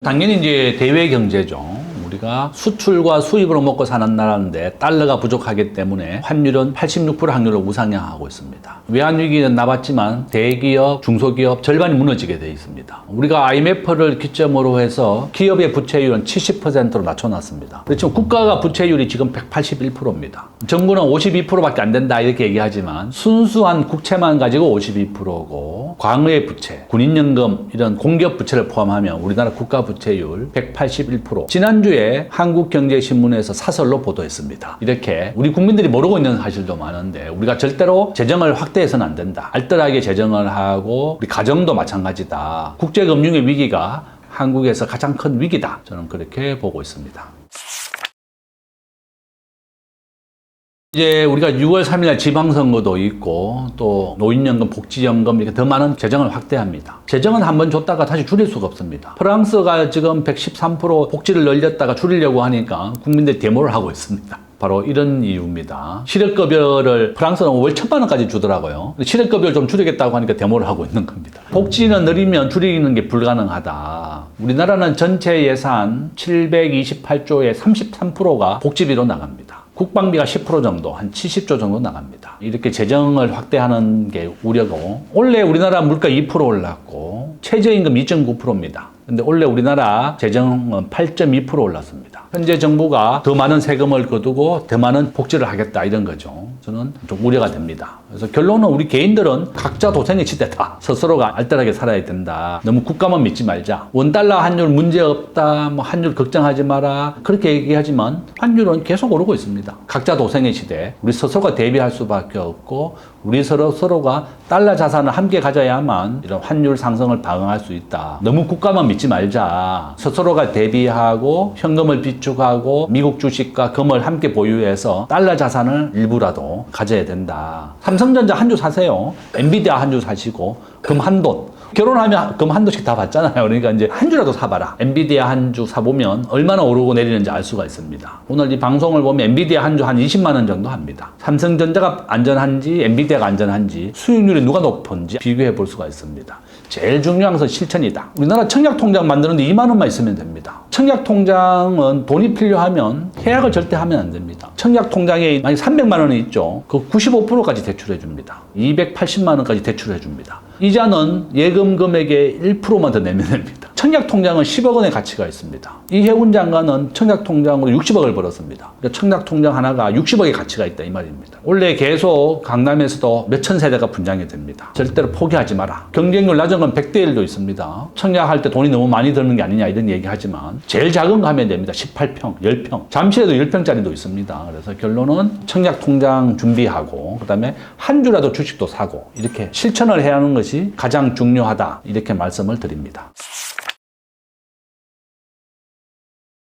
당연히 이제 대외 경제죠. 우리가 수출과 수입으로 먹고 사는 나라인데 달러가 부족하기 때문에 환율은 86% 확률로 우상향하고 있습니다. 외환위기는 나봤지만 대기업, 중소기업 절반이 무너지게 되어 있습니다. 우리가 IMF를 기점으로 해서 기업의 부채율은 70%로 낮춰놨습니다. 그렇지만 국가가 부채율이 지금 181%입니다. 정부는 52%밖에 안 된다 이렇게 얘기하지만 순수한 국채만 가지고 52%고 광의 부채, 군인연금 이런 공기업 부채를 포함하면 우리나라 국가 부채율 181%. 지난주에 한국경제신문에서 사설로 보도했습니다. 이렇게 우리 국민들이 모르고 있는 사실도 많은데 우리가 절대로 재정을 확대해서는 안 된다. 알뜰하게 재정을 하고 우리 가정도 마찬가지다. 국제금융의 위기가 한국에서 가장 큰 위기다. 저는 그렇게 보고 있습니다. 이제 우리가 6월 3일 지방선거도 있고 또 노인연금, 복지연금 이렇게 더 많은 재정을 확대합니다. 재정은 한번 줬다가 다시 줄일 수가 없습니다. 프랑스가 지금 113% 복지를 늘렸다가 줄이려고 하니까 국민들이 데모를 하고 있습니다. 바로 이런 이유입니다. 실업급여를 프랑스는 월 1,000만 원까지 주더라고요. 실업급여를 좀 줄이겠다고 하니까 데모를 하고 있는 겁니다. 복지는 늘리면 줄이는 게 불가능하다. 우리나라는 전체 예산 728조의 33%가 복지비로 나갑니다. 국방비가 10% 정도, 한 70조 정도 나갑니다. 이렇게 재정을 확대하는 게 우려고, 원래 우리나라 물가 2% 올랐고 최저임금 2.9%입니다. 근데 원래 우리나라 재정은 8.2% 올랐습니다. 현재 정부가 더 많은 세금을 거두고 더 많은 복지를 하겠다 이런 거죠. 저는 좀 우려가 됩니다. 그래서 결론은 우리 개인들은 각자 도생의 시대다. 스스로가 알뜰하게 살아야 된다. 너무 국가만 믿지 말자. 원달러 환율 문제 없다. 뭐 환율 걱정하지 마라. 그렇게 얘기하지만 환율은 계속 오르고 있습니다. 각자 도생의 시대. 우리 스스로가 대비할 수밖에 없고 우리 서로가 달러 자산을 함께 가져야만 이런 환율 상승을 방어할 수 있다. 너무 국가만 믿지 말자. 스스로가 대비하고 현금을 비축하고 미국 주식과 금을 함께 보유해서 달러 자산을 일부라도 가져야 된다. 삼성전자 한 주 사세요. 엔비디아 한 주 사시고 금 한 돈. 결혼하면 금 한 도씩 다 받잖아요. 그러니까 이제 한 주라도 사봐라. 엔비디아 한 주 사보면 얼마나 오르고 내리는지 알 수가 있습니다. 오늘 이 방송을 보면 엔비디아 한 주 한 20만 원 정도 합니다. 삼성전자가 안전한지 엔비디아가 안전한지 수익률이 누가 높은지 비교해 볼 수가 있습니다. 제일 중요한 것은 실천이다. 우리나라 청약통장 만드는데 2만 원만 있으면 됩니다. 청약통장은 돈이 필요하면 계약을 절대 하면 안 됩니다. 청약통장에 만약 300만 원이 있죠. 그 95%까지 대출해 줍니다. 280만 원까지 대출해 줍니다. 이자는 예금 금액의 1%만 더 내면 됩니다. 청약통장은 10억 원의 가치가 있습니다. 이해운 장관은 청약통장으로 60억을 벌었습니다. 그러니까 청약통장 하나가 60억의 가치가 있다 이 말입니다. 원래 계속 강남에서도 몇천 세대가 분양이 됩니다. 절대로 포기하지 마라. 경쟁률 낮은 건 100대 1도 있습니다. 청약할 때 돈이 너무 많이 드는 게 아니냐 이런 얘기 하지만 제일 작은 거 하면 됩니다. 18평, 10평. 잠실에도 10평짜리도 있습니다. 그래서 결론은 청약통장 준비하고 그다음에 한 주라도 주식도 사고 이렇게 실천을 해야 하는 것이 가장 중요하다 이렇게 말씀을 드립니다.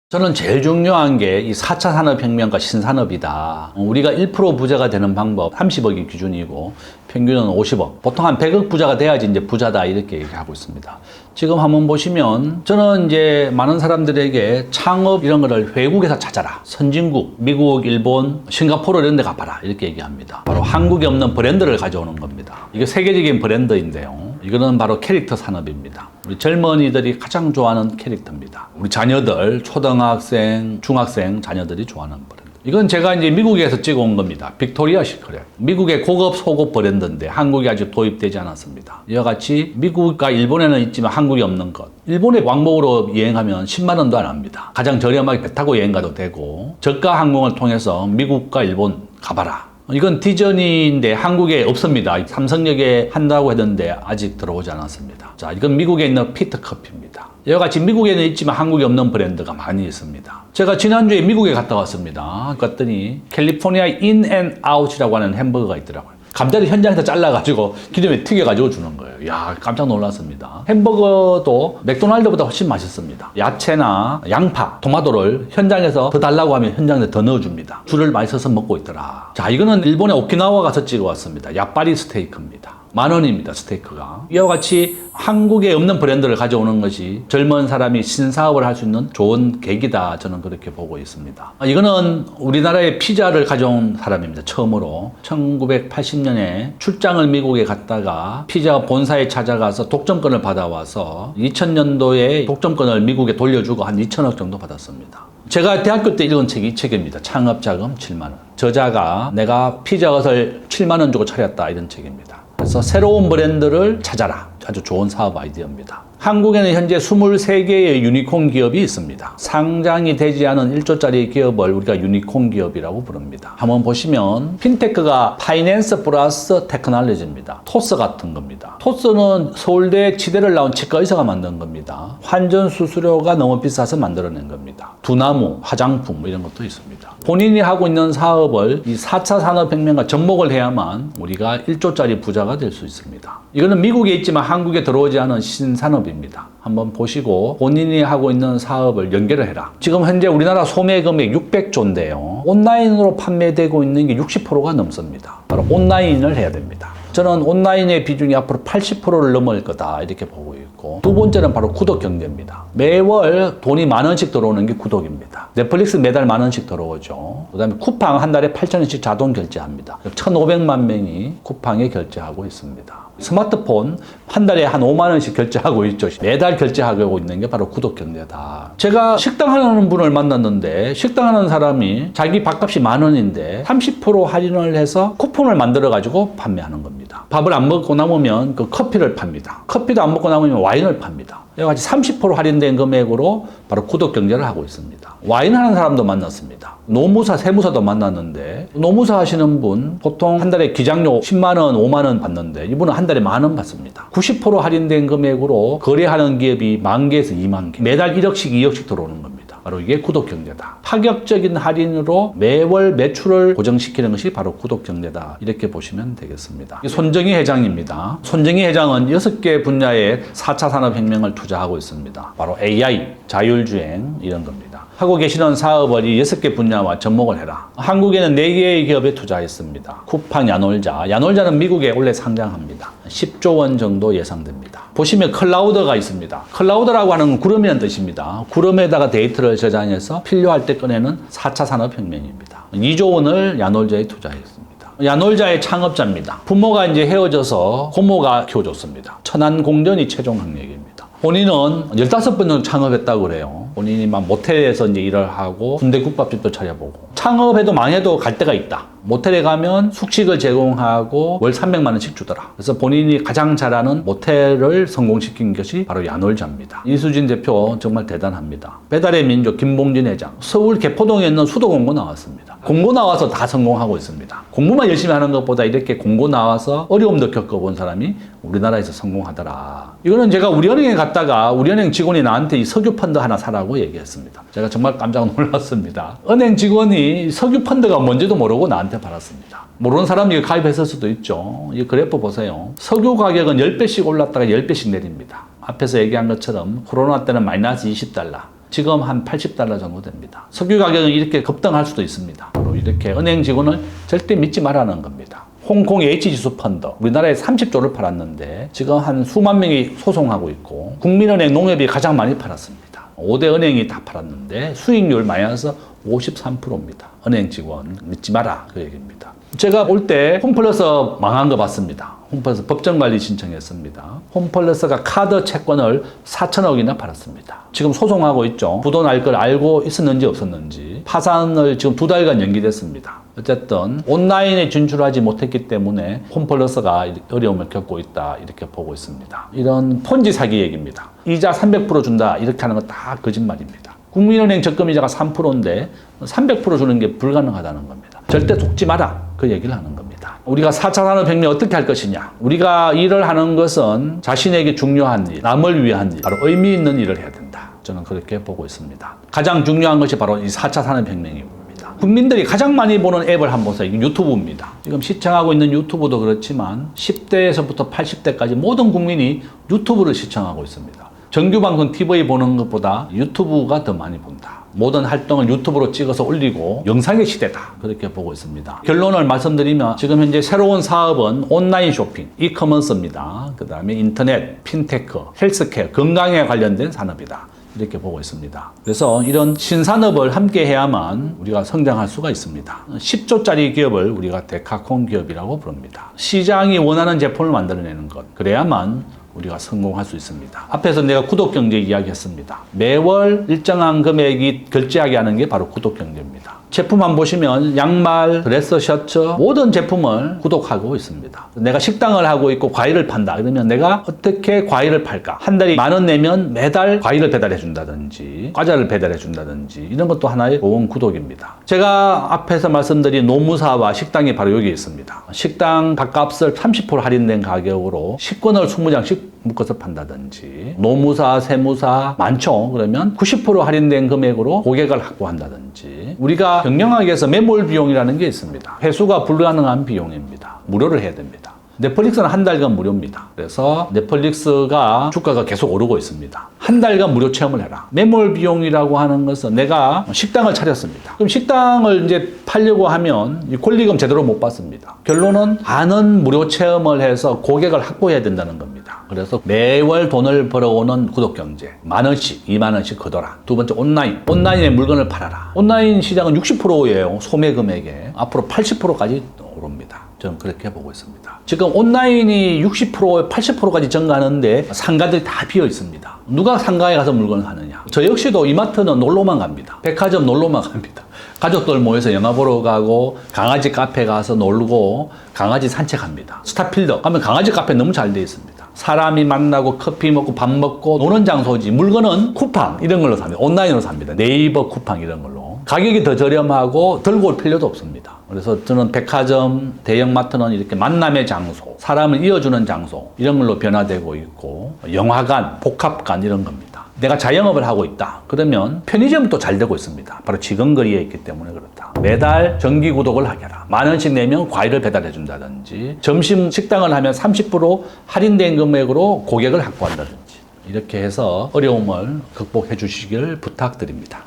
저는 제일 중요한 게 이 4차 산업혁명과 신산업이다. 우리가 1% 부자가 되는 방법 30억이 기준이고 평균은 50억. 보통 한 100억 부자가 돼야지 이제 부자다 이렇게 얘기하고 있습니다. 지금 한번 보시면 저는 이제 많은 사람들에게 창업 이런 거를 외국에서 찾아라. 선진국, 미국, 일본, 싱가포르 이런 데 가봐라. 이렇게 얘기합니다. 바로 한국에 없는 브랜드를 가져오는 겁니다. 이게 세계적인 브랜드인데요. 이거는 바로 캐릭터 산업입니다. 우리 젊은이들이 가장 좋아하는 캐릭터입니다. 우리 자녀들, 초등학생, 중학생 자녀들이 좋아하는 브랜드. 이건 제가 이제 미국에서 찍어온 겁니다. 빅토리아 시크릿. 미국의 고급 속옷 브랜드인데 한국에 아직 도입되지 않았습니다. 이와 같이 미국과 일본에는 있지만 한국에 없는 것. 일본에 왕복으로 여행하면 10만 원도 안 합니다. 가장 저렴하게 배 타고 여행 가도 되고 저가 항공을 통해서 미국과 일본 가봐라. 이건 디즈니인데 한국에 없습니다. 삼성역에 한다고 했는데 아직 들어오지 않았습니다. 자, 이건 미국에 있는 피트 커피입니다. 이와 같이 미국에는 있지만 한국에 없는 브랜드가 많이 있습니다. 제가 지난주에 미국에 갔다 왔습니다. 갔더니 캘리포니아 인앤아웃이라고 하는 햄버거가 있더라고요. 감자를 현장에서 잘라가지고 기름에 튀겨가지고 주는 거예요. 이야, 깜짝 놀랐습니다. 햄버거도 맥도날드보다 훨씬 맛있습니다. 야채나 양파, 토마토를 현장에서 더 달라고 하면 현장에 더 넣어줍니다. 줄을 많이 서서 먹고 있더라. 자, 이거는 일본의 오키나와 가서 찍어왔습니다. 야빠리 스테이크입니다. 10,000원입니다, 스테이크가. 이와 같이 한국에 없는 브랜드를 가져오는 것이 젊은 사람이 신사업을 할 수 있는 좋은 계기다. 저는 그렇게 보고 있습니다. 이거는 우리나라의 피자를 가져온 사람입니다. 처음으로 1980년에 출장을 미국에 갔다가 피자 본사에 찾아가서 독점권을 받아와서 2000년도에 독점권을 미국에 돌려주고 한 2천억 정도 받았습니다. 제가 대학교 때 읽은 책이 이 책입니다. 창업자금 7만 원. 저자가 내가 피자헛을 7만 원 주고 차렸다 이런 책입니다. 그래서 새로운 브랜드를 찾아라. 아주 좋은 사업 아이디어입니다. 한국에는 현재 23개의 유니콘 기업이 있습니다. 상장이 되지 않은 1조짜리 기업을 우리가 유니콘 기업이라고 부릅니다. 한번 보시면 핀테크가 파이낸스 플러스 테크놀로지입니다. 토스 같은 겁니다. 토스는 서울대 치대를 나온 치과 의사가 만든 겁니다. 환전 수수료가 너무 비싸서 만들어낸 겁니다. 두나무, 화장품 이런 것도 있습니다. 본인이 하고 있는 사업을 이 4차 산업혁명과 접목을 해야만 우리가 1조짜리 부자가 될 수 있습니다. 이거는 미국에 있지만 한국에 들어오지 않은 신산업입니다. 한번 보시고 본인이 하고 있는 사업을 연결을 해라. 지금 현재 우리나라 소매 금액 600조인데요. 온라인으로 판매되고 있는 게 60%가 넘습니다. 바로 온라인을 해야 됩니다. 저는 온라인의 비중이 앞으로 80%를 넘을 거다 이렇게 보고 있고 있고, 두 번째는 바로 구독 경제입니다. 매월 돈이 10,000원씩 들어오는 게 구독입니다. 넷플릭스 매달 10,000원씩 들어오죠. 그 다음에 쿠팡 한 달에 8,000원씩 자동 결제합니다. 1,500만 명이 쿠팡에 결제하고 있습니다. 스마트폰 한 달에 한 5만 원씩 결제하고 있죠. 매달 결제하고 있는 게 바로 구독 경제다. 제가 식당 하는 분을 만났는데, 식당 하는 사람이 자기 밥값이 10,000원인데 30% 할인을 해서 쿠폰을 만들어 가지고 판매하는 겁니다. 밥을 안 먹고 남으면 그 커피를 팝니다. 커피도 안 먹고 남으면 와인을 팝니다. 여러 가지 30% 할인된 금액으로 바로 구독 경제를 하고 있습니다. 와인 하는 사람도 만났습니다. 노무사, 세무사도 만났는데, 노무사 하시는 분 보통 한 달에 기장료 10만 원, 5만 원 받는데 이분은 한 달에 10,000원 받습니다. 90% 할인된 금액으로 거래하는 기업이 10,000개에서 20,000개, 매달 1억씩, 2억씩 들어오는 겁니다. 바로 이게 구독 경제다. 파격적인 할인으로 매월 매출을 고정시키는 것이 바로 구독 경제다. 이렇게 보시면 되겠습니다. 손정희 회장입니다. 손정희 회장은 6개 분야에 4차 산업혁명을 투자하고 있습니다. 바로 AI, 자율주행 이런 겁니다. 하고 계시는 사업을 이 6개 분야와 접목을 해라. 한국에는 4개의 기업에 투자했습니다. 쿠팡, 야놀자. 야놀자는 미국에 원래 상장합니다. 10조 원 정도 예상됩니다. 보시면 클라우드가 있습니다. 클라우드라고 하는 건 구름이라는 뜻입니다. 구름에다가 데이터를 저장해서 필요할 때 꺼내는 4차 산업혁명입니다. 2조 원을 야놀자에 투자했습니다. 야놀자의 창업자입니다. 부모가 이제 헤어져서 고모가 키워줬습니다. 천안공전이 최종 학력입니다. 본인은 15번 정도 창업했다고 그래요. 본인이 막 모텔에서 이제 일을 하고 군대 국밥집도 차려보고, 창업해도 망해도 갈 데가 있다. 모텔에 가면 숙식을 제공하고 월 300만 원씩 주더라. 그래서 본인이 가장 잘하는 모텔을 성공시킨 것이 바로 야놀자입니다. 이수진 대표 정말 대단합니다. 배달의 민족 김봉진 회장, 서울 개포동에 있는 수도공고 나왔습니다. 공고 나와서 다 성공하고 있습니다. 공부만 열심히 하는 것보다 이렇게 공고 나와서 어려움도 겪어본 사람이 우리나라에서 성공하더라. 이거는 제가 우리은행에 갔다가 우리은행 직원이 나한테 이 석유 펀드 하나 사라고 얘기했습니다. 제가 정말 깜짝 놀랐습니다. 은행 직원이 석유 펀드가 뭔지도 모르고 나한테 팔았습니다. 모르는 사람이 가입했을 수도 있죠. 이 그래프 보세요. 석유 가격은 10배씩 올랐다가 10배씩 내립니다. 앞에서 얘기한 것처럼 코로나 때는 마이너스 20달러. 지금 한 80달러 정도 됩니다. 석유 가격은 이렇게 급등할 수도 있습니다. 바로 이렇게 은행 직원을 절대 믿지 말라는 겁니다. 홍콩 H지수 펀드, 우리나라에 30조를 팔았는데 지금 한 수만 명이 소송하고 있고, 국민은행 농협이 가장 많이 팔았습니다. 5대 은행이 다 팔았는데 수익률 마이너스 53%입니다. 은행 직원 믿지 마라, 그 얘기입니다. 제가 올 때 홈플러스 망한 거 봤습니다. 홈플러스 법정관리 신청했습니다. 홈플러스가 카드 채권을 4천억이나 팔았습니다. 지금 소송하고 있죠. 부도 날 걸 알고 있었는지 없었는지. 파산을 지금 2달간 연기됐습니다. 어쨌든 온라인에 진출하지 못했기 때문에 홈플러스가 어려움을 겪고 있다, 이렇게 보고 있습니다. 이런 폰지 사기 얘기입니다. 이자 300% 준다, 이렇게 하는 건 다 거짓말입니다. 국민은행 적금이자가 3%인데 300% 주는 게 불가능하다는 겁니다. 절대 속지 마라, 그 얘기를 하는 겁니다. 우리가 4차 산업혁명 어떻게 할 것이냐. 우리가 일을 하는 것은 자신에게 중요한 일, 남을 위한 일, 바로 의미 있는 일을 해야 된다. 저는 그렇게 보고 있습니다. 가장 중요한 것이 바로 이 4차 산업혁명입니다. 국민들이 가장 많이 보는 앱을 한번 보세요. 이게 유튜브입니다. 지금 시청하고 있는 유튜브도 그렇지만 10대에서부터 80대까지 모든 국민이 유튜브를 시청하고 있습니다. 정규방송 TV 보는 것보다 유튜브가 더 많이 본다. 모든 활동을 유튜브로 찍어서 올리고 영상의 시대다, 그렇게 보고 있습니다. 결론을 말씀드리면 지금 현재 새로운 사업은 온라인 쇼핑, 이커머스입니다. 그 다음에 인터넷, 핀테크, 헬스케어, 건강에 관련된 산업이다, 이렇게 보고 있습니다. 그래서 이런 신산업을 함께 해야만 우리가 성장할 수가 있습니다. 10조짜리 기업을 우리가 데카콘 기업이라고 부릅니다. 시장이 원하는 제품을 만들어내는 것, 그래야만 우리가 성공할 수 있습니다. 앞에서 내가 구독경제 이야기했습니다. 매월 일정한 금액이 결제하게 하는 게 바로 구독경제입니다. 제품 한번 보시면 양말, 드레스, 셔츠 모든 제품을 구독하고 있습니다. 내가 식당을 하고 있고 과일을 판다 그러면 내가 어떻게 과일을 팔까? 한 달에 10,000원 내면 매달 과일을 배달해 준다든지 과자를 배달해 준다든지 이런 것도 하나의 좋은 구독입니다. 제가 앞에서 말씀드린 노무사와 식당이 바로 여기 있습니다. 식당 밥값을 30% 할인된 가격으로 식권을 20장씩 묶어서 판다든지, 노무사, 세무사 많죠. 그러면 90% 할인된 금액으로 고객을 확보한다든지, 우리가 경영학에서 매몰 비용이라는 게 있습니다. 회수가 불가능한 비용입니다. 무료를 해야 됩니다. 넷플릭스는 한 달간 무료입니다. 그래서 넷플릭스가 주가가 계속 오르고 있습니다. 한 달간 무료 체험을 해라. 매몰 비용이라고 하는 것은 내가 식당을 차렸습니다. 그럼 식당을 이제 팔려고 하면 이 권리금 제대로 못 받습니다. 결론은 반은 무료 체험을 해서 고객을 확보해야 된다는 겁니다. 그래서 매월 돈을 벌어오는 구독경제 10,000원씩 20,000원씩 걷어라. 두 번째 온라인에 물건을 팔아라. 온라인 시장은 60%예요. 소매 금액에 앞으로 80%까지 오릅니다. 저는 그렇게 보고 있습니다. 지금 온라인이 60%, 80%까지 증가하는데 상가들이 다 비어 있습니다. 누가 상가에 가서 물건을 사느냐? 저 역시도 이마트는 놀러만 갑니다. 백화점 놀러만 갑니다. 가족들 모여서 영화 보러 가고 강아지 카페 가서 놀고 강아지 산책합니다. 스타필더 가면 강아지 카페 너무 잘 돼 있습니다. 사람이 만나고 커피 먹고 밥 먹고 노는 장소지. 물건은 쿠팡 이런 걸로 삽니다. 온라인으로 삽니다. 네이버 쿠팡 이런 걸로. 가격이 더 저렴하고 들고 올 필요도 없습니다. 그래서 저는 백화점, 대형마트는 이렇게 만남의 장소, 사람을 이어주는 장소 이런 걸로 변화되고 있고 영화관, 복합관 이런 겁니다. 내가 자영업을 하고 있다. 그러면 편의점도 잘 되고 있습니다. 바로 지근거리에 있기 때문에 그렇다. 매달 정기 구독을 하게라. 10,000원씩 내면 과일을 배달해 준다든지 점심 식당을 하면 30% 할인된 금액으로 고객을 확보한다든지 이렇게 해서 어려움을 극복해 주시길 부탁드립니다.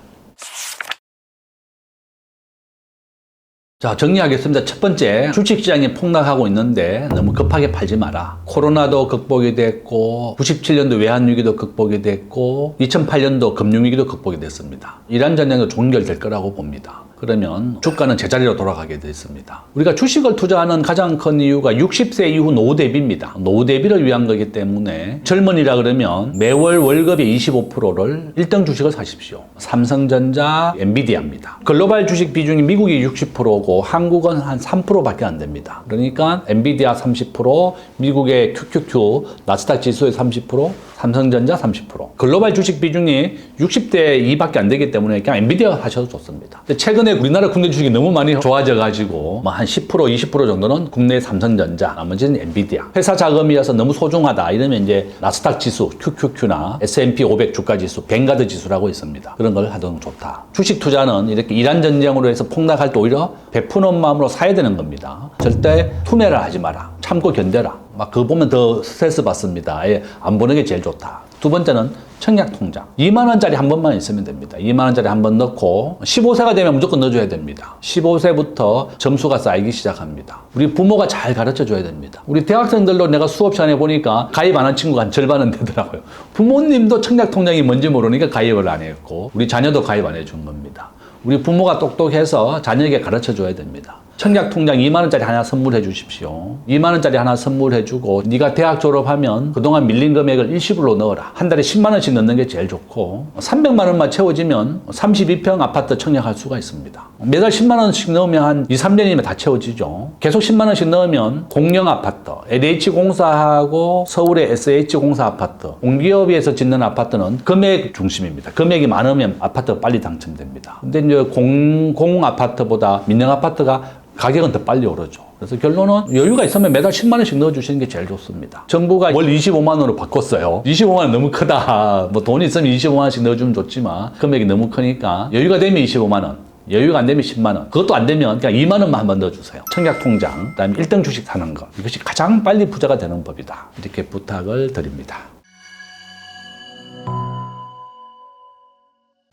자, 정리하겠습니다. 첫 번째, 주식시장이 폭락하고 있는데 너무 급하게 팔지 마라. 코로나도 극복이 됐고 97년도 외환위기도 극복이 됐고 2008년도 금융위기도 극복이 됐습니다. 이란 전쟁도 종결될 거라고 봅니다. 그러면 주가는 제자리로 돌아가게 되어 있습니다. 우리가 주식을 투자하는 가장 큰 이유가 60세 이후 노후 대비입니다. 노후 대비를 위한 거기 때문에 젊은이라 그러면 매월 월급의 25%를 1등 주식을 사십시오. 삼성전자, 엔비디아입니다. 글로벌 주식 비중이 미국이 60%고 한국은 한 3%밖에 안 됩니다. 그러니까 엔비디아 30%, 미국의 QQQ, 나스닥 지수의 30%, 삼성전자 30%. 글로벌 주식 비중이 60대 2밖에 안 되기 때문에 그냥 엔비디아 하셔도 좋습니다. 근데 최근에 우리나라 국내 주식이 너무 많이 좋아져가지고 뭐 한 10%, 20% 정도는 국내 삼성전자, 나머지는 엔비디아. 회사 자금이어서 너무 소중하다 이러면 이제 나스닥 지수, QQQ나 S&P 500 주가 지수, 뱅가드 지수라고 있습니다. 그런 걸 하던 좋다. 주식 투자는 이렇게 이란 전쟁으로 해서 폭락할 때 오히려 베푸는 마음으로 사야 되는 겁니다. 절대 투매를 하지 마라. 참고 견뎌라. 막 그거 보면 더 스트레스 받습니다. 안 보는 게 제일 좋다. 두 번째는 청약통장. 20,000원짜리 한 번만 있으면 됩니다. 20,000원짜리 한 번 넣고 15세가 되면 무조건 넣어줘야 됩니다. 15세부터 점수가 쌓이기 시작합니다. 우리 부모가 잘 가르쳐 줘야 됩니다. 우리 대학생들도 내가 수업 시간에 보니까 가입 안 한 친구가 한 절반은 되더라고요. 부모님도 청약통장이 뭔지 모르니까 가입을 안 했고 우리 자녀도 가입 안 해준 겁니다. 우리 부모가 똑똑해서 자녀에게 가르쳐 줘야 됩니다. 청약통장 20,000원짜리 하나 선물해 주십시오. 20,000원짜리 하나 선물해 주고 네가 대학 졸업하면 그동안 밀린 금액을 일시불로 넣어라. 한 달에 100,000원씩 넣는 게 제일 좋고 300만 원만 채워지면 32평 아파트 청약할 수가 있습니다. 매달 10만 원씩 넣으면 한 2, 3년이면 다 채워지죠. 계속 10만 원씩 넣으면 공영 아파트, LH공사하고 서울의 SH공사 아파트, 공기업에서 짓는 아파트는 금액 중심입니다. 금액이 많으면 아파트가 빨리 당첨됩니다. 근데 이제 공공 아파트보다 민영 아파트가 가격은 더 빨리 오르죠. 그래서 결론은 여유가 있으면 매달 10만 원씩 넣어주시는 게 제일 좋습니다. 정부가 월 25만 원으로 바꿨어요. 25만 원 너무 크다. 뭐 돈이 있으면 25만 원씩 넣어주면 좋지만 금액이 너무 크니까 여유가 되면 25만 원. 여유가 안 되면 10만 원. 그것도 안 되면 그냥 2만 원만 한번 넣어주세요. 청약통장, 그다음에 1등 주식 사는 거. 이것이 가장 빨리 부자가 되는 법이다. 이렇게 부탁을 드립니다.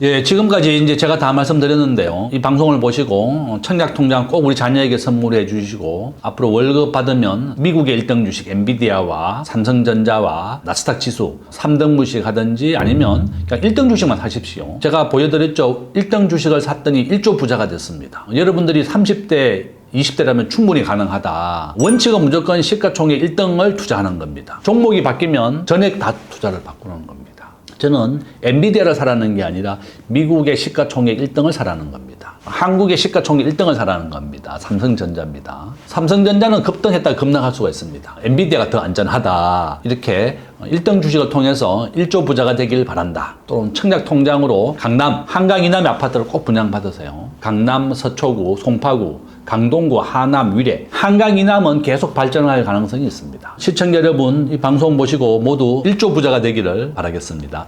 예, 지금까지 이제 제가 다 말씀드렸는데요. 이 방송을 보시고 청약통장 꼭 우리 자녀에게 선물해 주시고 앞으로 월급 받으면 미국의 1등 주식 엔비디아와 삼성전자와 나스닥 지수 3등 주식 하든지 아니면 그냥 1등 주식만 사십시오. 제가 보여드렸죠. 1등 주식을 샀더니 1조 부자가 됐습니다. 여러분들이 30대 20대라면 충분히 가능하다. 원칙은 무조건 시가총액 1등을 투자하는 겁니다. 종목이 바뀌면 전액 다 투자를 바꾸는 겁니다. 저는 엔비디아를 사라는 게 아니라 미국의 시가총액 1등을 사라는 겁니다. 한국의 시가총액 1등을 사라는 겁니다. 삼성전자입니다. 삼성전자는 급등했다가 급락할 수가 있습니다. 엔비디아가 더 안전하다. 이렇게 1등 주식을 통해서 1조 부자가 되길 바란다. 또는 청약통장으로 강남, 한강 이남의 아파트를 꼭 분양받으세요. 강남, 서초구, 송파구, 강동구, 하남, 위례, 한강 이남은 계속 발전할 가능성이 있습니다. 시청자 여러분, 이 방송 보시고 모두 1조 부자가 되기를 바라겠습니다.